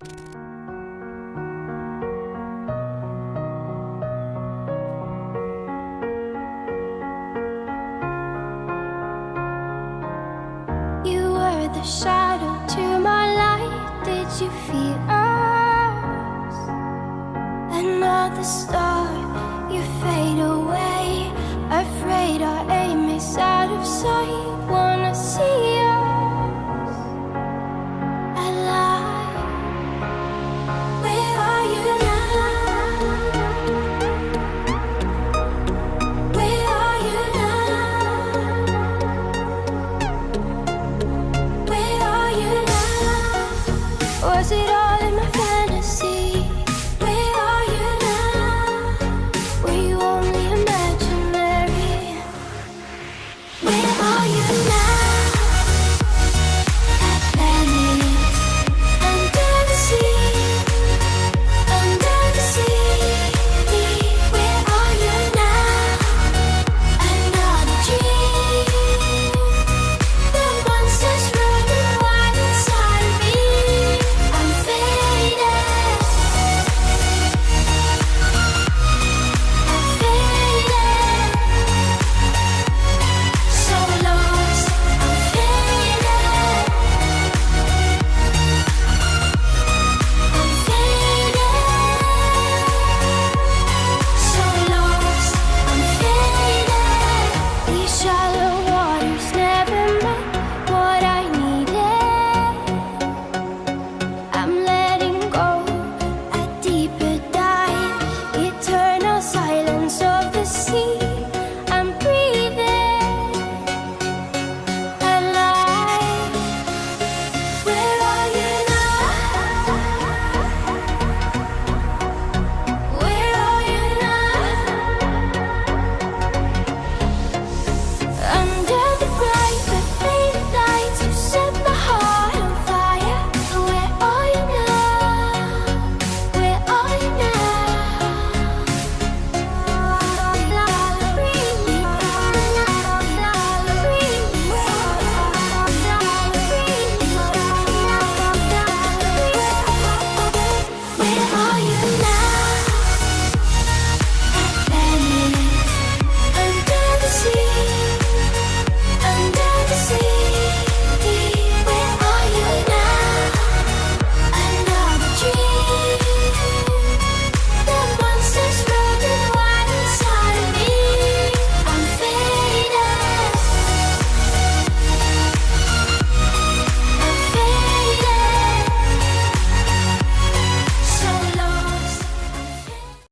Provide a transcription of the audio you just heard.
You were the shadow to my light. Did you feel us? Another star, you fade away. Afraid our aim is out of sight. Wanna see us alive. Where are you now? Where are you now? Where are you now? Was it all